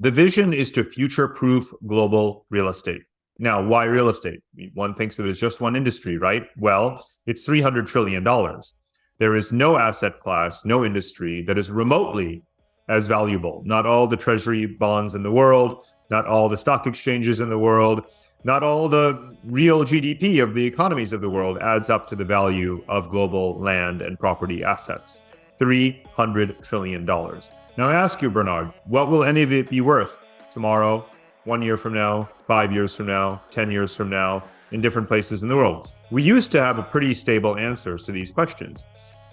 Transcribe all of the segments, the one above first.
The vision is to future-proof global real estate. Now, why real estate? One thinks of it as just one industry, right? Well, it's $300 trillion. There is no asset class, no industry that is remotely as valuable. Not all the treasury bonds in the world, not all the stock exchanges in the world, not all the real GDP of the economies of the world adds up to the value of global land and property assets. $300 trillion. Now I ask you, Bernard, what will any of it be worth tomorrow, 1 year from now, 5 years from now, 10 years from now, in different places in the world? We used to have a pretty stable answers to these questions.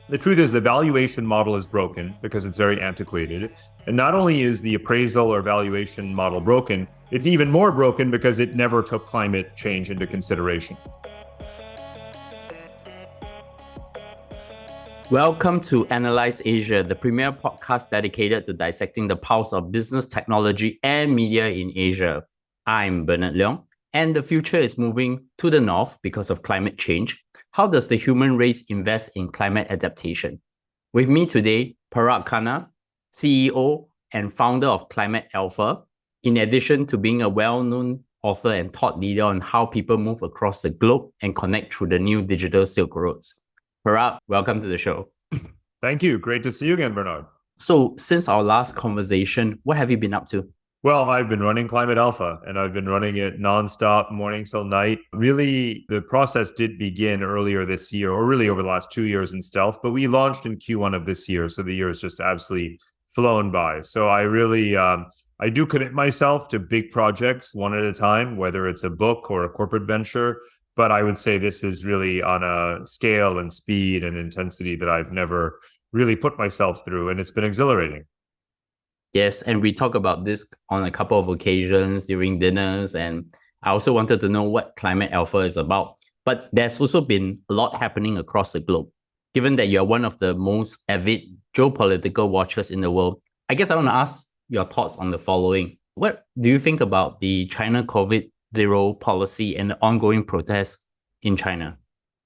The truth is the valuation model is broken because it's very antiquated. And not only is the appraisal or valuation model broken, it's even more broken because it never took climate change into consideration. Welcome to Analyse Asia, the premier podcast dedicated to dissecting the pulse of business, technology, and media in Asia. I'm Bernard Leong, and the future is moving to the north because of climate change. How does the human race invest in climate adaptation? With me today, Parag Khanna, CEO and founder of Climate Alpha, in addition to being a well-known author and thought leader on how people move across the globe and connect through the new digital Silk Roads. Parag, welcome to the show. Thank you. Great to see you again, Bernard. So since our last conversation, what have you been up to? Well, I've been running Climate Alpha, and I've been running it nonstop, morning till night. Really, the process did begin earlier this year, or really over the last 2 years in stealth, but we launched in Q1 of this year. So the year has just absolutely flown by. So I really, I do commit myself to big projects one at a time, whether it's a book or a corporate venture. But I would say this is really on a scale and speed and intensity that I've never really put myself through, and it's been exhilarating. Yes, and we talk about this on a couple of occasions during dinners, and I also wanted to know what Climate Alpha is about. But there's also been a lot happening across the globe. Given that you're one of the most avid geopolitical watchers in the world, I guess I want to ask your thoughts on the following. What do you think about the China COVID-0 policy and the ongoing protests in China?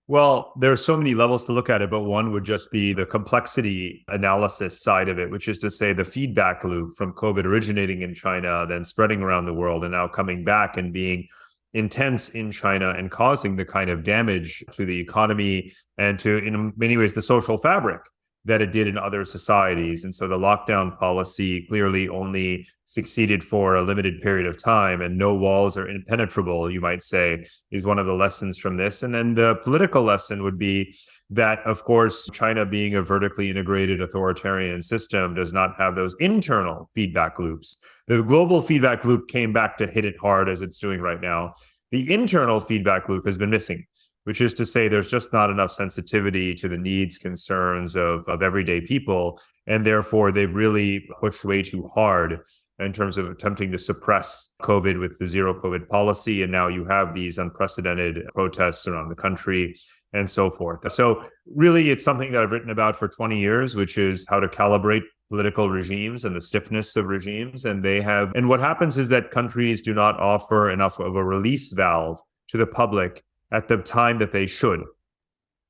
Well, there are so many levels to look at it, but one would just be the complexity analysis side of it, which is to say the feedback loop from COVID originating in China, then spreading around the world, and now coming back and being intense in China and causing the kind of damage to the economy and to, in many ways, the social fabric that it did in other societies. And so the lockdown policy clearly only succeeded for a limited period of time, and no walls are impenetrable, you might say, is one of the lessons from this. And then the political lesson would be that, of course, China being a vertically integrated authoritarian system does not have those internal feedback loops. The global feedback loop came back to hit it hard as it's doing right now. The internal feedback loop has been missing, which is to say there's just not enough sensitivity to the needs, concerns of everyday people. And therefore, they've really pushed way too hard in terms of attempting to suppress COVID with the zero COVID policy. And now you have these unprecedented protests around the country and so forth. So really, it's something that I've written about for 20 years, which is how to calibrate political regimes and the stiffness of regimes. And what happens is that countries do not offer enough of a release valve to the public at the time that they should.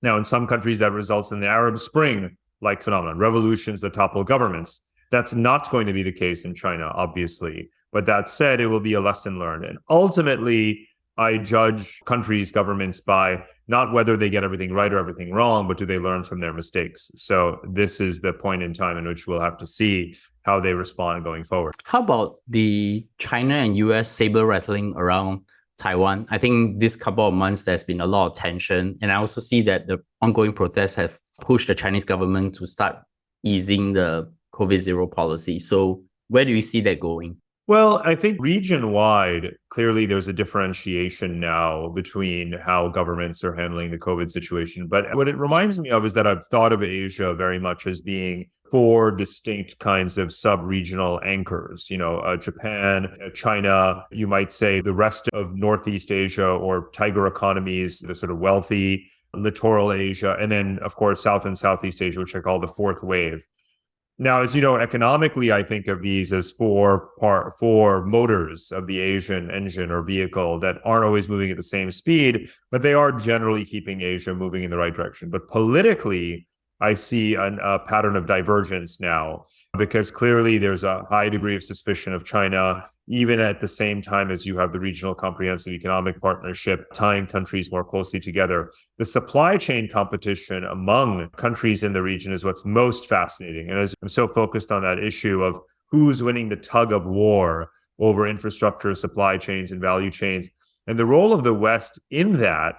Now, in some countries, that results in the Arab Spring-like phenomenon, revolutions that topple governments. That's not going to be the case in China, obviously. But that said, it will be a lesson learned. And ultimately, I judge countries, governments by not whether they get everything right or everything wrong, but do they learn from their mistakes? So this is the point in time in which we'll have to see how they respond going forward. How about the China and US saber rattling around Taiwan? I think this couple of months, there's been a lot of tension. And I also see that the ongoing protests have pushed the Chinese government to start easing the COVID-0 policy. So where do you see that going? Well, I think region-wide, clearly there's a differentiation now between how governments are handling the COVID situation. But what it reminds me of is that I've thought of Asia very much as being 4 distinct kinds of sub-regional anchors. Japan, China, you might say the rest of Northeast Asia or tiger economies, the sort of wealthy littoral Asia, and then, of course, South and Southeast Asia, which I call the fourth wave. Now, as you know, economically, I think of these as four motors of the Asian engine or vehicle that aren't always moving at the same speed, but they are generally keeping Asia moving in the right direction. But politically, I see a pattern of divergence now, because clearly there's a high degree of suspicion of China, even at the same time as you have the regional comprehensive economic partnership tying countries more closely together. The supply chain competition among countries in the region is what's most fascinating. And as I'm so focused on that issue of who's winning the tug of war over infrastructure, supply chains, and value chains, and the role of the West in that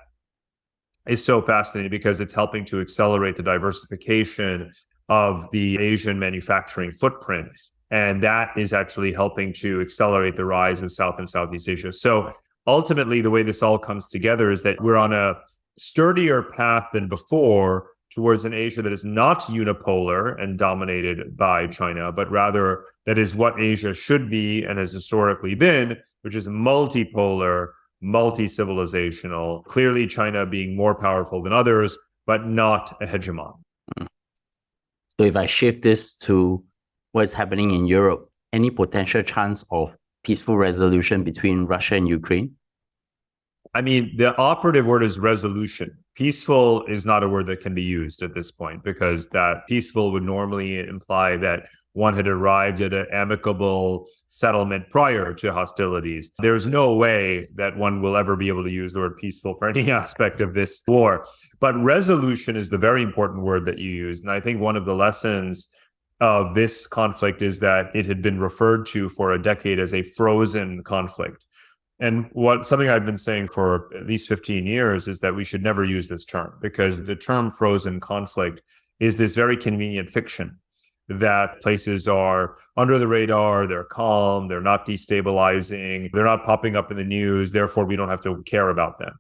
is so fascinating because it's helping to accelerate the diversification of the Asian manufacturing footprint. And that is actually helping to accelerate the rise of South and Southeast Asia. So ultimately, the way this all comes together is that we're on a sturdier path than before towards an Asia that is not unipolar and dominated by China, but rather that is what Asia should be and has historically been, which is multipolar, multi-civilizational, clearly China being more powerful than others, but not a hegemon. So if I shift this to what's happening in Europe, any potential chance of peaceful resolution between Russia and Ukraine? I mean, the operative word is resolution. Peaceful is not a word that can be used at this point, because that peaceful would normally imply that one had arrived at an amicable settlement prior to hostilities. There's no way that one will ever be able to use the word peaceful for any aspect of this war. But resolution is the very important word that you use. And I think one of the lessons of this conflict is that it had been referred to for a decade as a frozen conflict. And something I've been saying for at least 15 years is that we should never use this term, because the term frozen conflict is this very convenient fiction that places are under the radar, they're calm, they're not destabilizing, they're not popping up in the news, therefore we don't have to care about them.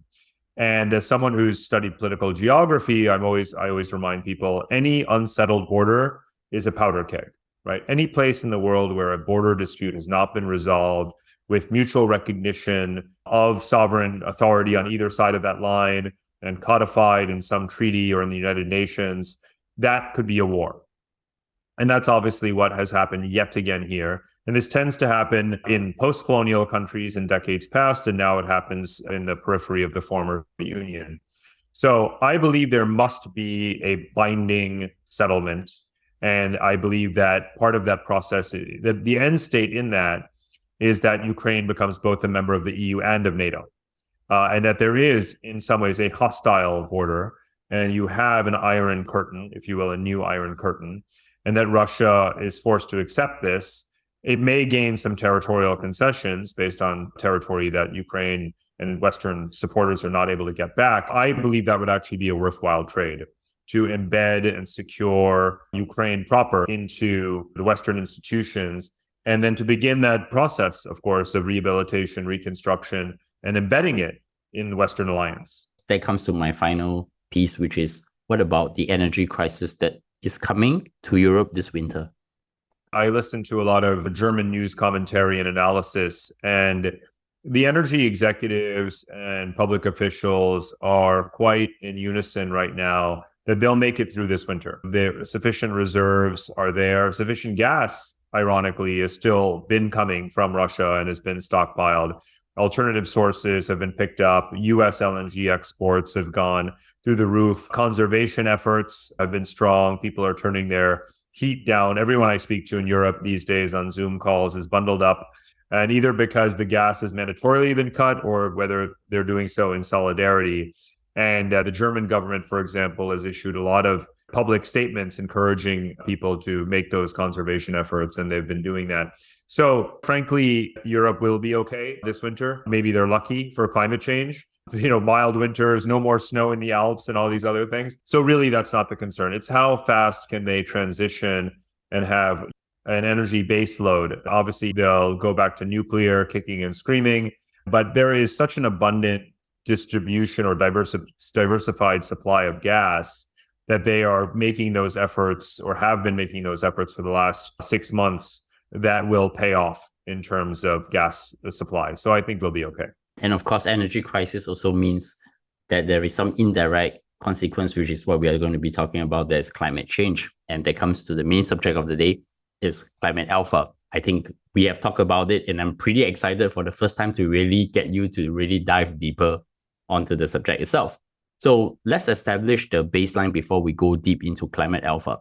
And as someone who's studied political geography, I always remind people, any unsettled border is a powder keg, right? Any place in the world where a border dispute has not been resolved with mutual recognition of sovereign authority on either side of that line and codified in some treaty or in the United Nations, that could be a war. And that's obviously what has happened yet again here. And this tends to happen in post-colonial countries in decades past, and now it happens in the periphery of the former Union. So I believe there must be a binding settlement. And I believe that part of that process, the end state in that, is that Ukraine becomes both a member of the EU and of NATO. And that there is, in some ways, a hostile border. And you have an iron curtain, if you will, a new iron curtain. And that Russia is forced to accept this. It may gain some territorial concessions based on territory that Ukraine and Western supporters are not able to get back. I believe that would actually be a worthwhile trade, to embed and secure Ukraine proper into the Western institutions, and then to begin that process, of course, of rehabilitation, reconstruction, and embedding it in the Western alliance. That comes to my final piece, which is, what about the energy crisis that is coming to Europe this winter? I listen to a lot of German news commentary and analysis, and the energy executives and public officials are quite in unison right now that they'll make it through this winter. Sufficient reserves are there. Sufficient gas, ironically, has still been coming from Russia and has been stockpiled. Alternative sources have been picked up. US LNG exports have gone through the roof. Conservation efforts have been strong. People are turning their heat down. Everyone I speak to in Europe these days on Zoom calls is bundled up, and either because the gas has mandatorily been cut or whether they're doing so in solidarity. And the German government, for example, has issued a lot of public statements encouraging people to make those conservation efforts, and they've been doing that. So frankly, Europe will be okay this winter. Maybe they're lucky for climate change. Mild winters, no more snow in the Alps and all these other things. So really, that's not the concern. It's how fast can they transition and have an energy base load. Obviously, they'll go back to nuclear, kicking and screaming, but there is such an abundant distribution or diversified supply of gas that they are making those efforts, or have been making those efforts for the last 6 months, that will pay off in terms of gas supply. So I think they'll be okay. And of course, energy crisis also means that there is some indirect consequence, which is what we are going to be talking about. There's climate change. And that comes to the main subject of the day, is climate alpha. I think we have talked about it, and I'm pretty excited for the first time to really get you to really dive deeper onto the subject itself. So let's establish the baseline before we go deep into Climate Alpha.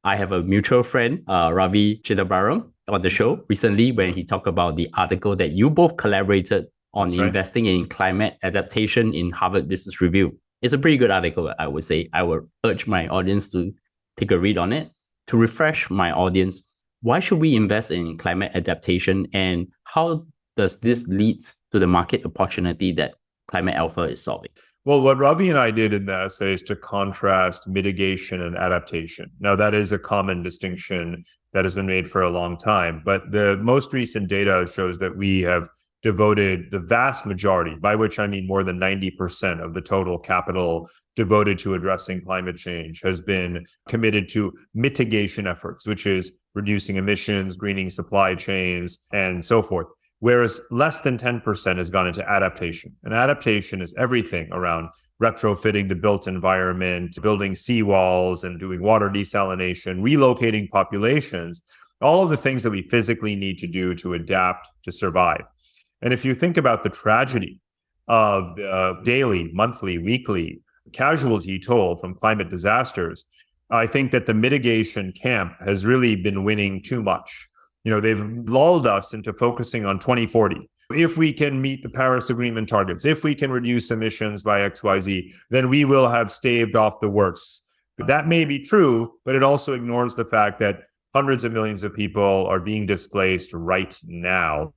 I have a mutual friend, Ravi Chidambaram, on the show recently when he talked about the article that you both collaborated on investing in climate adaptation in Harvard Business Review. It's a pretty good article, I would say. I would urge my audience to take a read on it. To refresh my audience, why should we invest in climate adaptation, and how does this lead to the market opportunity that Climate Alpha is solving? Well, what Ravi and I did in the essay is to contrast mitigation and adaptation. Now, that is a common distinction that has been made for a long time, but the most recent data shows that we have devoted the vast majority, by which I mean more than 90% of the total capital devoted to addressing climate change, has been committed to mitigation efforts, which is reducing emissions, greening supply chains, and so forth. Whereas less than 10% has gone into adaptation. And adaptation is everything around retrofitting the built environment, building seawalls and doing water desalination, relocating populations, all of the things that we physically need to do to adapt to survive. And if you think about the tragedy of daily, monthly, weekly casualty toll from climate disasters, I think that the mitigation camp has really been winning too much. They've lulled us into focusing on 2040. If we can meet the Paris Agreement targets, if we can reduce emissions by XYZ, then we will have staved off the worst. That may be true, but it also ignores the fact that hundreds of millions of people are being displaced right now,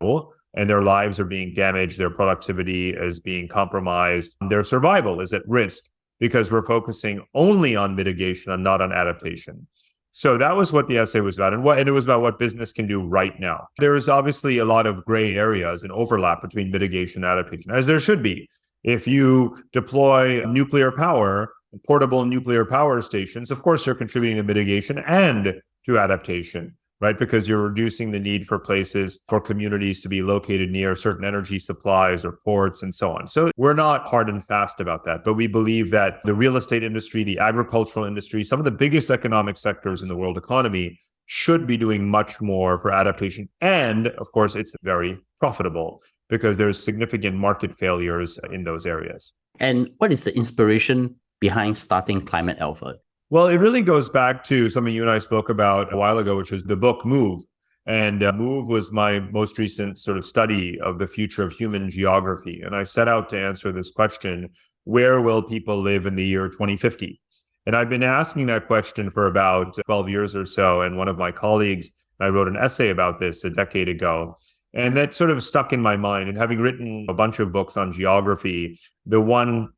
and their lives are being damaged, their productivity is being compromised, their survival is at risk because we're focusing only on mitigation and not on adaptation. So that was what the essay was about, and it was about what business can do right now. There is obviously a lot of gray areas and overlap between mitigation and adaptation, as there should be. If you deploy nuclear power, portable nuclear power stations, of course you're contributing to mitigation and to adaptation, right? Because you're reducing the need for places, for communities to be located near certain energy supplies or ports and so on. So we're not hard and fast about that, but we believe that the real estate industry, the agricultural industry, some of the biggest economic sectors in the world economy should be doing much more for adaptation. And of course, it's very profitable because there's significant market failures in those areas. And what is the inspiration behind starting Climate Alpha? Well, it really goes back to something you and I spoke about a while ago, which was the book Move. And Move was my most recent sort of study of the future of human geography. And I set out to answer this question: where will people live in the year 2050? And I've been asking that question for about 12 years or so. And one of my colleagues, I wrote an essay about this a decade ago. And that sort of stuck in my mind. And having written a bunch of books on geography, the one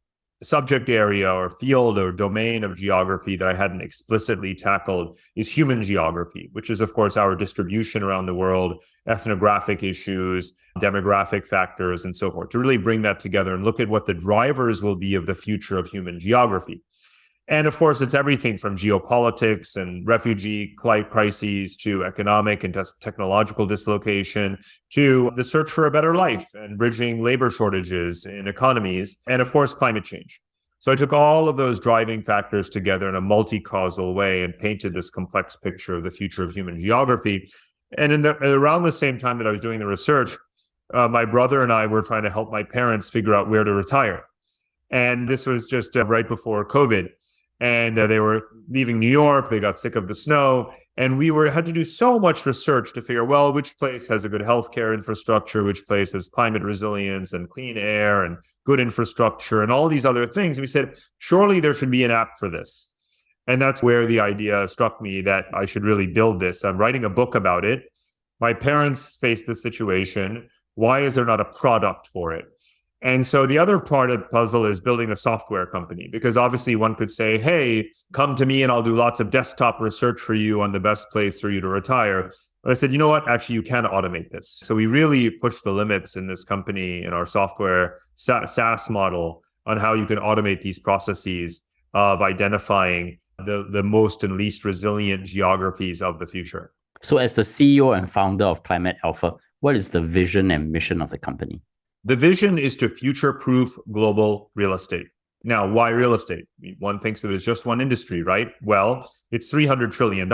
subject area or field or domain of geography that I hadn't explicitly tackled is human geography, which is, of course, our distribution around the world, ethnographic issues, demographic factors, and so forth, to really bring that together and look at what the drivers will be of the future of human geography. And of course, it's everything from geopolitics and refugee crises to economic and technological dislocation to the search for a better life and bridging labor shortages in economies, and of course, climate change. So I took all of those driving factors together in a multi-causal way and painted this complex picture of the future of human geography. And around the same time that I was doing the research, my brother and I were trying to help my parents figure out where to retire. And this was just right before COVID. And they were leaving New York. They got sick of the snow. And we had to do so much research to figure, well, which place has a good healthcare infrastructure, which place has climate resilience and clean air and good infrastructure and all these other things. And we said, surely there should be an app for this. And that's where the idea struck me that I should really build this. I'm writing a book about it. My parents faced this situation. Why is there not a product for it? And so the other part of the puzzle is building a software company, because obviously one could say, hey, come to me and I'll do lots of desktop research for you on the best place for you to retire. But I said, you know what? Actually, you can automate this. So we really pushed the limits in this company, in our software SaaS model, on how you can automate these processes of identifying the most and least resilient geographies of the future. So as the CEO and founder of Climate Alpha, what is the vision and mission of the company? The vision is to future-proof global real estate. Now, why real estate? One thinks of it as just one industry, right? Well, it's $300 trillion.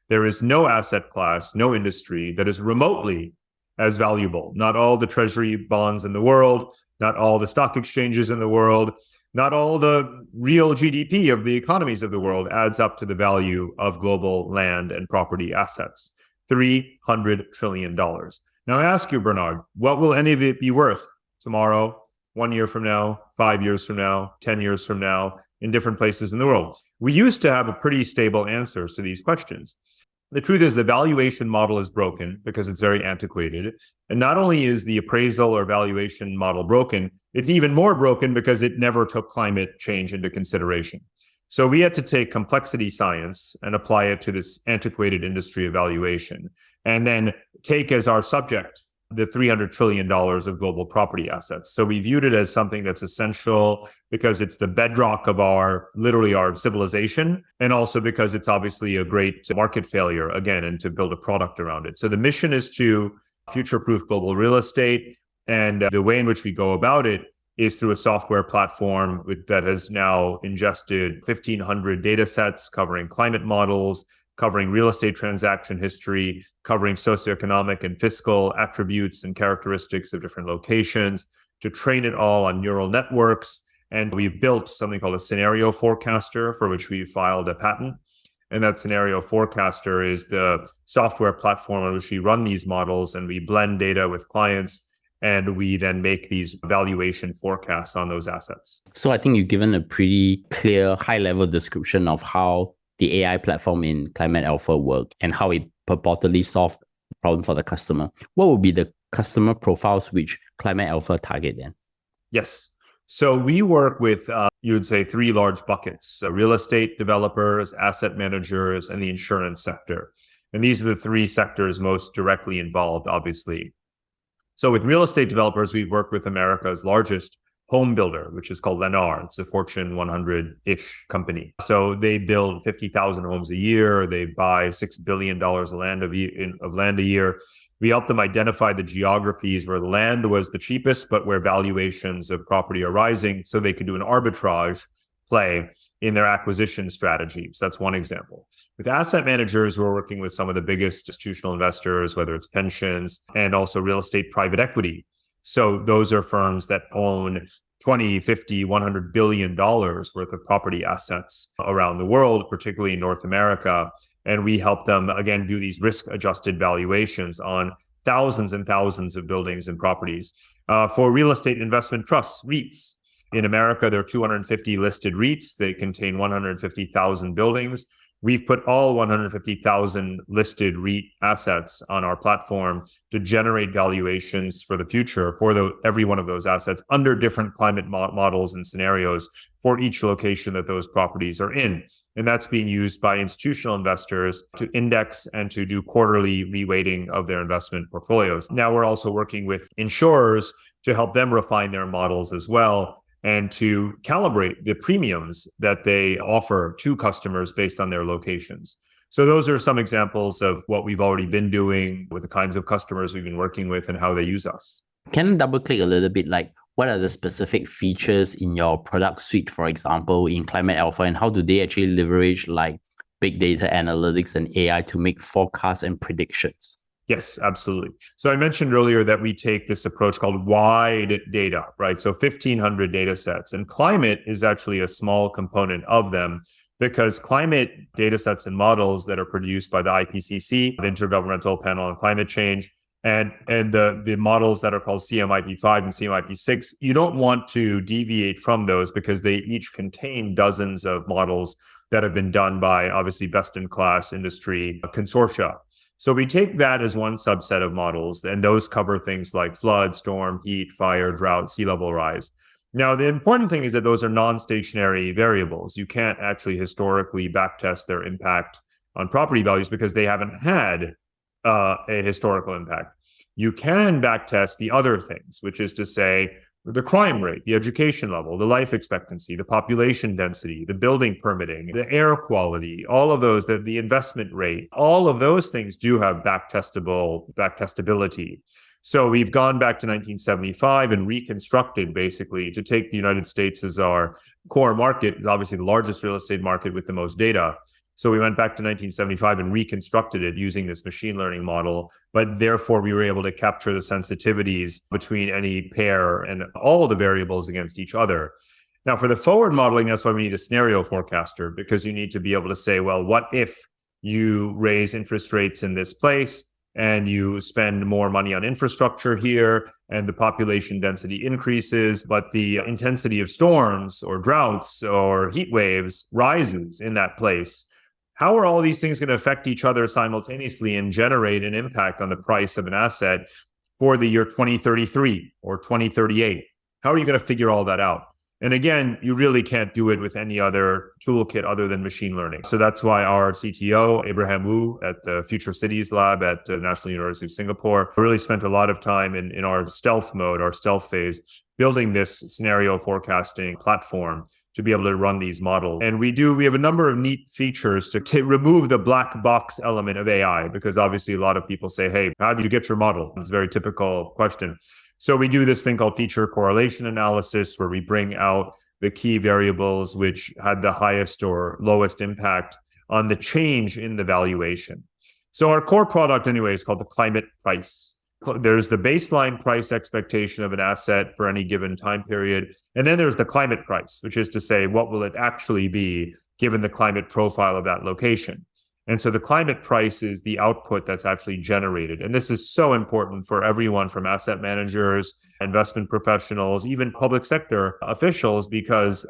There is no asset class, no industry that is remotely as valuable. Not all the treasury bonds in the world, not all the stock exchanges in the world, Not all the real GDP of the economies of the world adds up to the value of global land and property assets. $300 trillion. Now I ask you, Bernard, what will any of it be worth tomorrow, 1 year from now, 5 years from now, 10 years from now, in different places in the world? We used to have a pretty stable answers to these questions. The truth is the valuation model is broken because it's very antiquated. And not only is the appraisal or valuation model broken, it's even more broken because it never took climate change into consideration. So we had to take complexity science and apply it to this antiquated industry of valuation, and then take as our subject the $300 trillion of global property assets. So we viewed it as something that's essential because it's the bedrock of literally our civilization, and also because it's obviously a great market failure, again, and to build a product around it. So the mission is to future-proof global real estate, and the way in which we go about it is through a software platform that has now ingested 1,500 data sets covering climate models, covering real estate transaction history, covering socioeconomic and fiscal attributes and characteristics of different locations, to train it all on neural networks. And we've built something called a scenario forecaster, for which we filed a patent. And that scenario forecaster is the software platform on which we run these models, and we blend data with clients, and we then make these valuation forecasts on those assets. So I think you've given a pretty clear high-level description of how the AI platform in Climate Alpha work and how it purportedly solved the problem for the customer. What would be the customer profiles which Climate Alpha target then? Yes. So we work with, you would say, three large buckets: real estate developers, asset managers, and the insurance sector. And these are the three sectors most directly involved, obviously. So with real estate developers, we've worked with America's largest home builder, which is called Lennar. It's a Fortune 100-ish company. So they build 50,000 homes a year. They buy $6 billion of land a year. We help them identify the geographies where the land was the cheapest, but where valuations of property are rising, so they could do an arbitrage play in their acquisition strategy. So that's one example. With asset managers, we're working with some of the biggest institutional investors, whether it's pensions and also real estate private equity. So those are firms that own 20, 50, $100 billion worth of property assets around the world, particularly in North America. And we help them, again, do these risk-adjusted valuations on thousands and thousands of buildings and properties. For real estate investment trusts, REITs, in America, there are 250 listed REITs. They contain 150,000 buildings. We've put all 150,000 listed REIT assets on our platform to generate valuations for the future for every one of those assets under different climate models and scenarios for each location that those properties are in. And that's being used by institutional investors to index and to do quarterly reweighting of their investment portfolios. Now we're also working with insurers to help them refine their models as well, and to calibrate the premiums that they offer to customers based on their locations. So those are some examples of what we've already been doing with the kinds of customers we've been working with and how they use us. Can I double click a little bit, like what are the specific features in your product suite, for example, in Climate Alpha, and how do they actually leverage like big data analytics and AI to make forecasts and predictions? Yes, absolutely. So I mentioned earlier that we take this approach called wide data, right? So 1,500 data sets, and climate is actually a small component of them, because climate data sets and models that are produced by the IPCC, the Intergovernmental Panel on Climate Change, and the models that are called CMIP5 and CMIP6, you don't want to deviate from those because they each contain dozens of models that have been done by obviously best-in-class industry consortia. So we take that as one subset of models, and those cover things like flood, storm, heat, fire, drought, sea level rise. Now, the important thing is that those are non-stationary variables. You can't actually historically backtest their impact on property values because they haven't had a historical impact. You can backtest the other things, which is to say, the crime rate, the education level, the life expectancy, the population density, the building permitting, the air quality, all of those, the investment rate, all of those things do have backtestability. So we've gone back to 1975 and reconstructed basically to take the United States as our core market, obviously the largest real estate market with the most data. So we went back to 1975 and reconstructed it using this machine learning model, but therefore we were able to capture the sensitivities between any pair and all the variables against each other. Now, for the forward modeling, that's why we need a scenario forecaster, because you need to be able to say, well, what if you raise interest rates in this place and you spend more money on infrastructure here and the population density increases, but the intensity of storms or droughts or heat waves rises in that place? How are all these things going to affect each other simultaneously and generate an impact on the price of an asset for the year 2033 or 2038? How are you going to figure all that out? And again, you really can't do it with any other toolkit other than machine learning. So that's why our CTO, Abraham Wu, at the Future Cities Lab at the National University of Singapore, really spent a lot of time in our stealth mode, our stealth phase, building this scenario forecasting platform to be able to run these models. And we have a number of neat features to remove the black box element of AI, because obviously a lot of people say, hey, how did you get your model? It's a very typical question. So we do this thing called feature correlation analysis, where we bring out the key variables which had the highest or lowest impact on the change in the valuation. So our core product anyway is called the climate price. There's the baseline price expectation of an asset for any given time period. And then there's the climate price, which is to say, what will it actually be given the climate profile of that location? And so the climate price is the output that's actually generated. And this is so important for everyone from asset managers, investment professionals, even public sector officials, because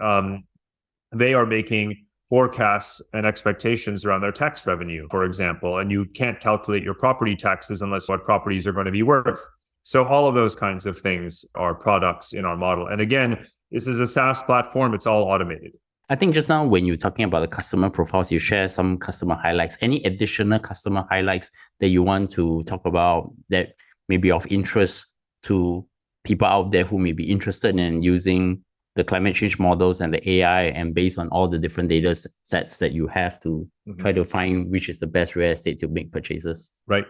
they are making forecasts and expectations around their tax revenue, for example, and you can't calculate your property taxes unless what properties are going to be worth. So all of those kinds of things are products in our model. And again, this is a SaaS platform. It's all automated. I think just now when you're talking about the customer profiles, you share some customer highlights. Any additional customer highlights that you want to talk about that may be of interest to people out there who may be interested in using the climate change models and the AI, and based on all the different data sets that you have to try to find which is the best real estate to make purchases? Right.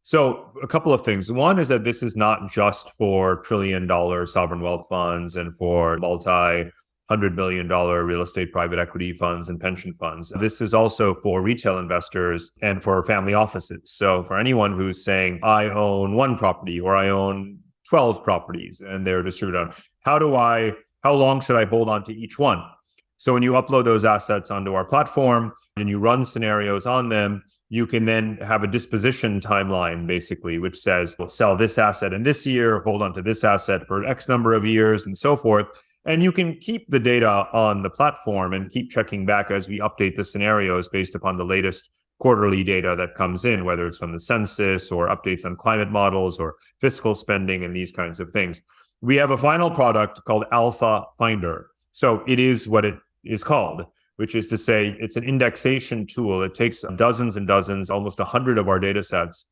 So a couple of things. One is that this is not just for trillion-dollar sovereign wealth funds and for $100 million real estate private equity funds and pension funds. This is also for retail investors and for family offices. So for anyone who's saying, I own one property or I own 12 properties and they're distributed, how long should I hold on to each one? So when you upload those assets onto our platform and you run scenarios on them, you can then have a disposition timeline, basically, which says, we'll sell this asset in this year, hold on to this asset for X number of years, and so forth. And you can keep the data on the platform and keep checking back as we update the scenarios based upon the latest quarterly data that comes in, whether it's from the census or updates on climate models or fiscal spending and these kinds of things. We have a final product called Alpha Finder. So it is what it is called, which is to say it's an indexation tool. It takes dozens and dozens, almost 100 of our data sets,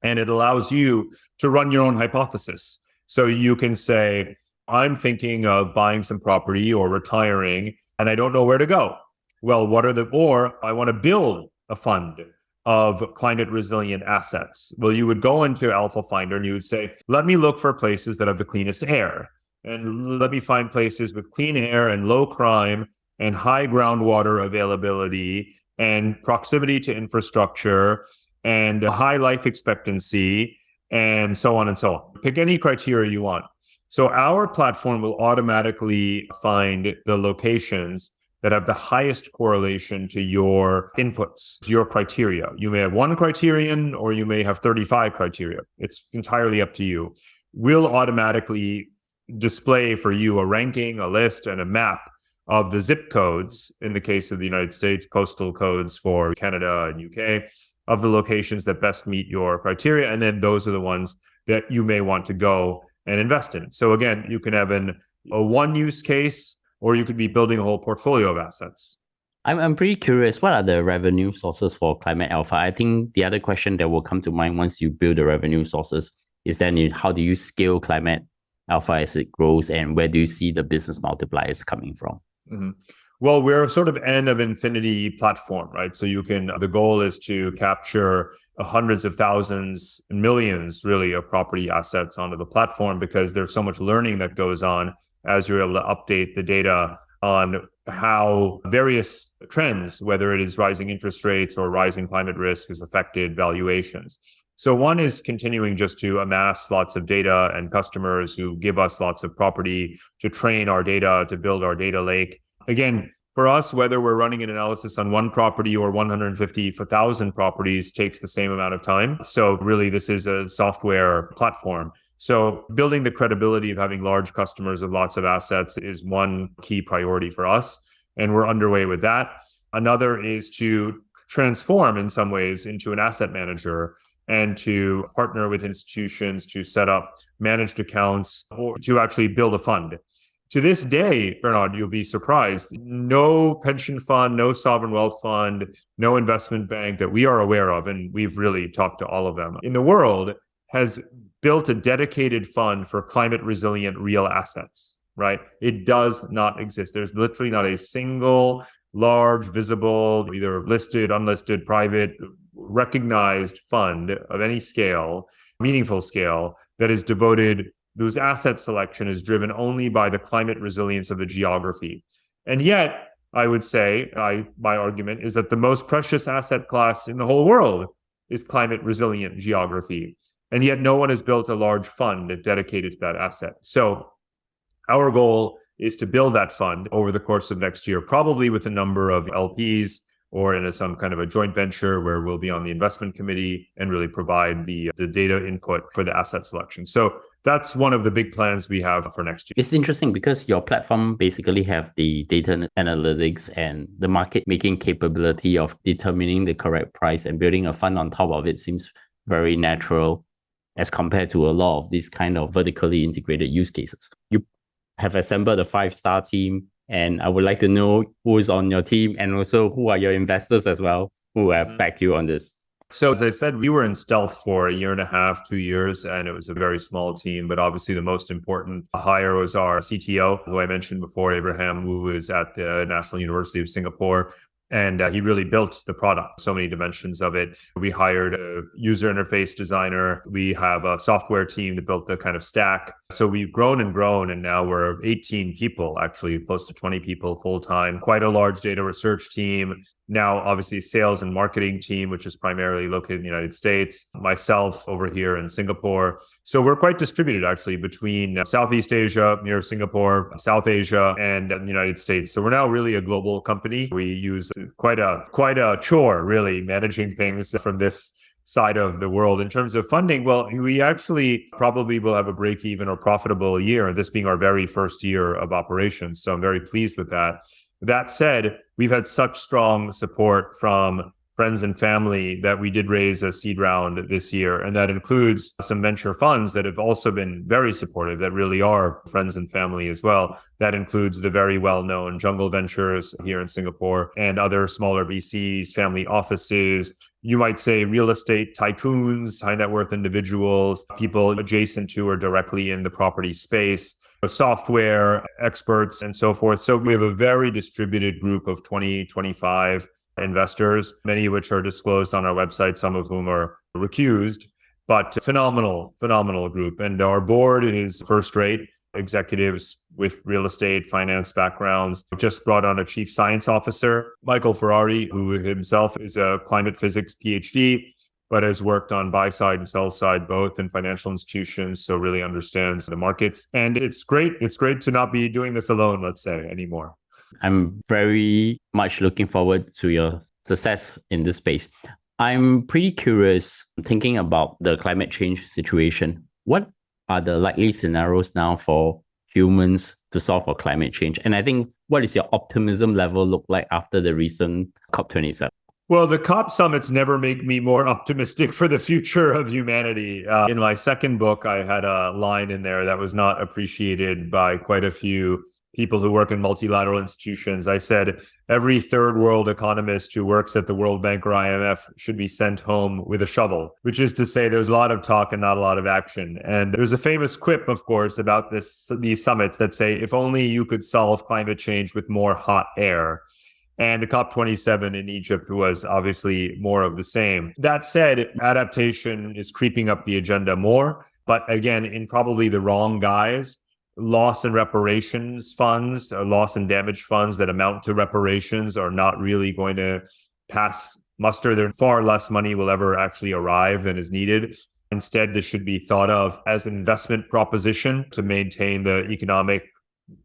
and it allows you to run your own hypothesis. So you can say, I'm thinking of buying some property or retiring, and I don't know where to go. Well, or I want to build a fund of climate resilient assets. Well, you would go into Alpha Finder and you would say, let me look for places that have the cleanest air. And let me find places with clean air and low crime and high groundwater availability and proximity to infrastructure and high life expectancy and so on and so on. Pick any criteria you want. So our platform will automatically find the locations that have the highest correlation to your inputs, to your criteria. You may have one criterion or you may have 35 criteria. It's entirely up to you. We'll automatically display for you a ranking, a list, and a map of the zip codes, in the case of the United States, postal codes for Canada and UK, of the locations that best meet your criteria. And then those are the ones that you may want to go and invest in. So again, you can have a one use case, or you could be building a whole portfolio of assets. I'm pretty curious, what are the revenue sources for Climate Alpha? I think the other question that will come to mind once you build the revenue sources is then how do you scale Climate Alpha as it grows, and where do you see the business multipliers coming from? Well, we're a sort of N of infinity platform, right? So the goal is to capture hundreds of thousands, millions really of property assets onto the platform, because there's so much learning that goes on as you're able to update the data on how various trends, whether it is rising interest rates or rising climate risk, has affected valuations. So one is continuing just to amass lots of data and customers who give us lots of property to train our data, to build our data lake. Again, for us, whether we're running an analysis on one property or 150,000 properties takes the same amount of time. So really, this is a software platform. So building the credibility of having large customers with lots of assets is one key priority for us. And we're underway with that. Another is to transform in some ways into an asset manager and to partner with institutions to set up managed accounts or to actually build a fund. To this day, Bernard, you'll be surprised. No pension fund, no sovereign wealth fund, no investment bank that we are aware of, and we've really talked to all of them in the world, has built a dedicated fund for climate resilient real assets, right? It does not exist. There's literally not a single large, visible, either listed, unlisted, private, recognized fund of any scale, meaningful scale, that is devoted, whose asset selection is driven only by the climate resilience of the geography. And yet, I would say, my argument is that the most precious asset class in the whole world is climate resilient geography. And yet no one has built a large fund dedicated to that asset. So our goal is to build that fund over the course of next year, probably with a number of LPs or in some kind of a joint venture where we'll be on the investment committee and really provide the data input for the asset selection. So that's one of the big plans we have for next year. It's interesting because your platform basically have the data analytics and the market making capability of determining the correct price, and building a fund on top of it seems very natural as compared to a lot of these kind of vertically integrated use cases. You have assembled a 5-star team, and I would like to know who is on your team and also who are your investors as well who have backed you on this. So as I said, we were in stealth for 1.5 years, 2 years, and it was a very small team. But obviously the most important hire was our CTO, who I mentioned before, Abraham, who is at the National University of Singapore. And he really built the product, so many dimensions of it. We hired a user interface designer. We have a software team that built the kind of stack. So we've grown and grown, and now we're 18 people, actually close to 20 people full-time, quite a large data research team. Now, obviously, sales and marketing team, which is primarily located in the United States, myself over here in Singapore. So we're quite distributed, actually, between Southeast Asia, near Singapore, South Asia, and the United States. So we're now really a global company. We use quite a chore, really, managing things from this side of the world. In terms of funding, well, we actually probably will have a break even or profitable year, this being our very first year of operations. So I'm very pleased with that. That said, we've had such strong support from friends and family that we did raise a seed round this year. And that includes some venture funds that have also been very supportive, that really are friends and family as well. That includes the very well-known Jungle Ventures here in Singapore and other smaller VCs, family offices, you might say real estate tycoons, high net worth individuals, people adjacent to or directly in the property space, software experts, and so forth. So we have a very distributed group of 20, 25 investors, many of which are disclosed on our website, some of whom are recused, but phenomenal group. And our board is first rate executives with real estate, finance backgrounds. We just brought on a chief science officer, Michael Ferrari, who himself is a climate physics PhD, but has worked on buy side and sell side, both in financial institutions, so really understands the markets. And it's great. It's great to not be doing this alone, let's say, anymore. I'm very much looking forward to your success in this space. I'm pretty curious, thinking about the climate change situation. What are the likely scenarios now for humans to solve for climate change? And I think, what is your optimism level look like after the recent COP27? Well, the COP summits never make me more optimistic for the future of humanity. In my second book, I had a line in there that was not appreciated by quite a few people who work in multilateral institutions. I said, every third world economist who works at the World Bank or IMF should be sent home with a shovel, which is to say there's a lot of talk and not a lot of action. And there's a famous quip, of course, about these summits that say, if only you could solve climate change with more hot air. And the COP27 in Egypt was obviously more of the same. That said, adaptation is creeping up the agenda more, but again, in probably the wrong guise. Loss and reparations funds, loss and damage funds that amount to reparations are not really going to pass muster. There far less money will ever actually arrive than is needed. Instead, this should be thought of as an investment proposition to maintain the economic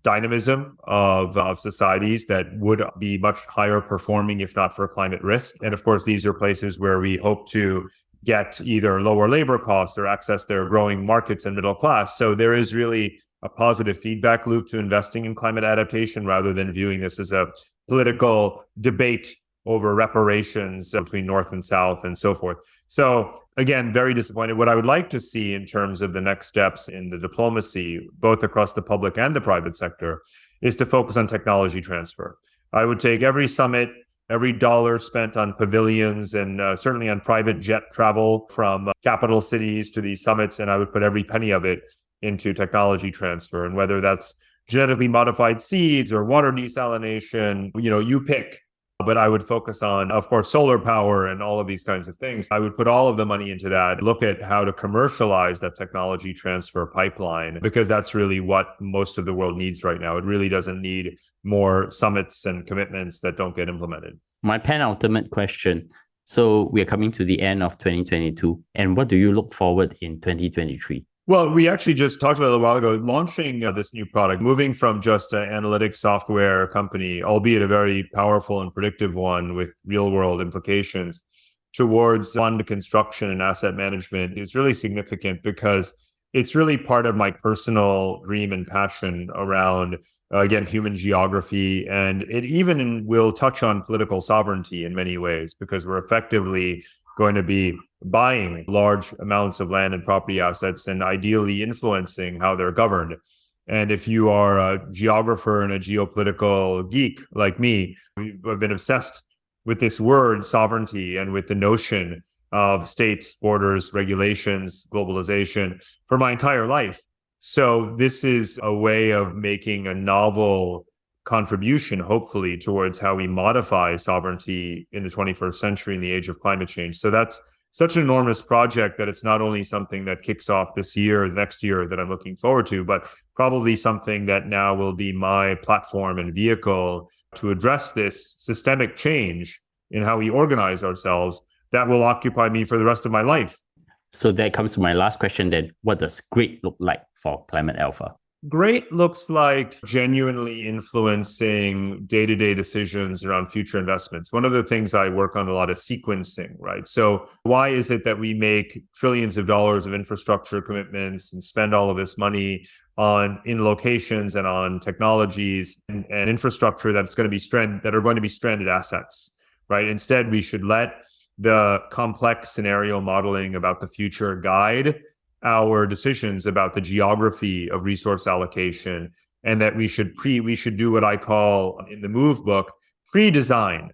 dynamism of societies that would be much higher performing if not for climate risk. And of course, these are places where we hope to get either lower labor costs or access their growing markets and middle class. So there is really a positive feedback loop to investing in climate adaptation rather than viewing this as a political debate over reparations between North and South and so forth. So again, very disappointed. What I would like to see in terms of the next steps in the diplomacy, both across the public and the private sector, is to focus on technology transfer. I would take every summit, every dollar spent on pavilions and certainly on private jet travel from capital cities to these summits, and I would put every penny of it into technology transfer. And whether that's genetically modified seeds or water desalination, you pick. But I would focus on, of course, solar power and all of these kinds of things. I would put all of the money into that, look at how to commercialize that technology transfer pipeline, because that's really what most of the world needs right now. It really doesn't need more summits and commitments that don't get implemented. My penultimate question. So we are coming to the end of 2022. And what do you look forward in 2023? Well, we actually just talked about it a while ago, launching this new product, moving from just an analytics software company, albeit a very powerful and predictive one with real world implications, towards fund construction and asset management is really significant because it's really part of my personal dream and passion around, again, human geography. And it even will touch on political sovereignty in many ways, because we're effectively going to be buying large amounts of land and property assets and ideally influencing how they're governed. And if you are a geographer and a geopolitical geek like me, I've been obsessed with this word sovereignty and with the notion of states, borders, regulations, globalization for my entire life. So this is a way of making a novel contribution, hopefully, towards how we modify sovereignty in the 21st century in the age of climate change. So that's such an enormous project that it's not only something that kicks off this year, next year that I'm looking forward to, but probably something that now will be my platform and vehicle to address this systemic change in how we organize ourselves that will occupy me for the rest of my life. So that comes to my last question then. What does great look like for Climate Alpha? Great looks like genuinely influencing day-to-day decisions around future investments. One of the things I work on a lot is sequencing, right? So why is it that we make trillions of dollars of infrastructure commitments and spend all of this money in locations and on technologies and infrastructure that are going to be stranded assets, right? Instead, we should let the complex scenario modeling about the future guide our decisions about the geography of resource allocation, and that we should do what I call in the MOVE book, pre-design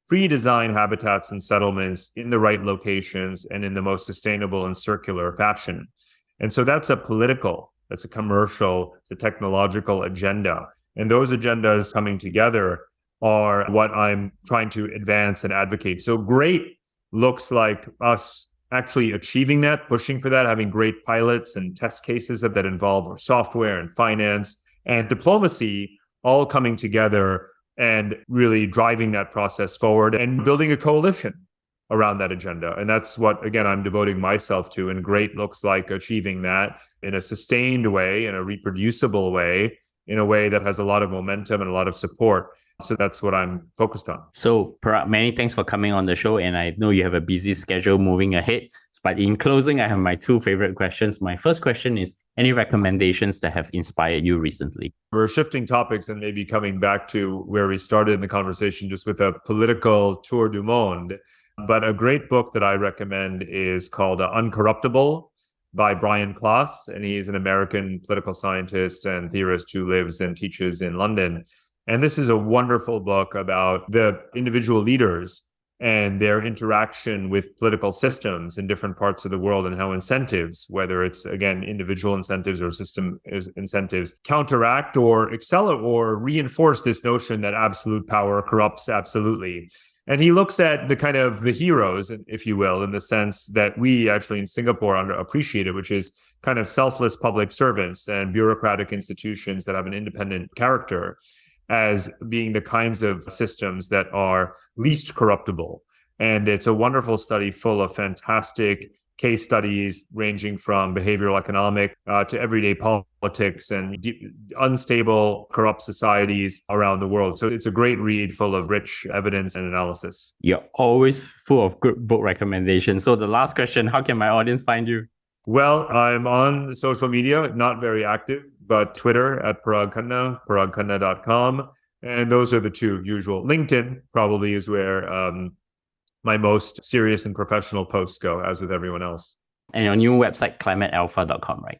habitats and settlements in the right locations and in the most sustainable and circular fashion. And so that's a political, that's a commercial, it's a technological agenda. And those agendas coming together are what I'm trying to advance and advocate. So great looks like us actually achieving that, pushing for that, having great pilots and test cases that involve software and finance and diplomacy all coming together and really driving that process forward and building a coalition around that agenda. And that's what, again, I'm devoting myself to. And great looks like achieving that in a sustained way, in a reproducible way, in a way that has a lot of momentum and a lot of support. So that's what I'm focused on. So, Parag, many thanks for coming on the show. And I know you have a busy schedule moving ahead. But in closing, I have my two favorite questions. My first question is, any recommendations that have inspired you recently? We're shifting topics and maybe coming back to where we started in the conversation, just with a political tour du monde. But a great book that I recommend is called Uncorruptible by Brian Klaas. And he's an American political scientist and theorist who lives and teaches in London. And this is a wonderful book about the individual leaders and their interaction with political systems in different parts of the world, and how incentives, whether it's, again, individual incentives or system incentives, counteract or accelerate or reinforce this notion that absolute power corrupts absolutely. And he looks at the kind of the heroes, if you will, in the sense that we actually in Singapore underappreciate it, which is kind of selfless public servants and bureaucratic institutions that have an independent character, as being the kinds of systems that are least corruptible And it's a wonderful study full of fantastic case studies ranging from behavioral economic to everyday politics and unstable, corrupt societies around the world. So it's a great read full of rich evidence and analysis. You're always full of good book recommendations. So the last question, how can my audience find you? Well, I'm on social media, not very active, but Twitter at Parag Khanna, paragkhanna.com. And those are the two usual. LinkedIn probably is where my most serious and professional posts go, as with everyone else. And your new website, climatealpha.com, right?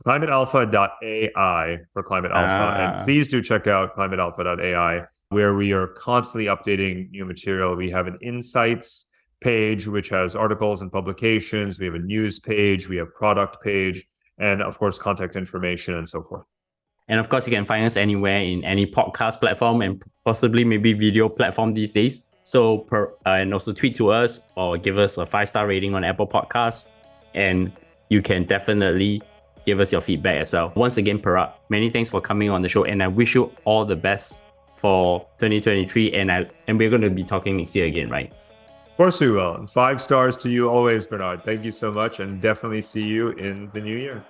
Climatealpha.ai for Climate Alpha. And please do check out climatealpha.ai, where we are constantly updating new material. We have an insights page, which has articles and publications. We have a news page. We have product page, and of course, contact information and so forth. And of course, you can find us anywhere in any podcast platform and possibly maybe video platform these days. So, and also tweet to us or give us a 5-star rating on Apple Podcasts. And you can definitely give us your feedback as well. Once again, Parag, many thanks for coming on the show. And I wish you all the best for 2023. And we're going to be talking next year again, right? Of course we will. 5 stars to you always, Bernard. Thank you so much. And definitely see you in the new year.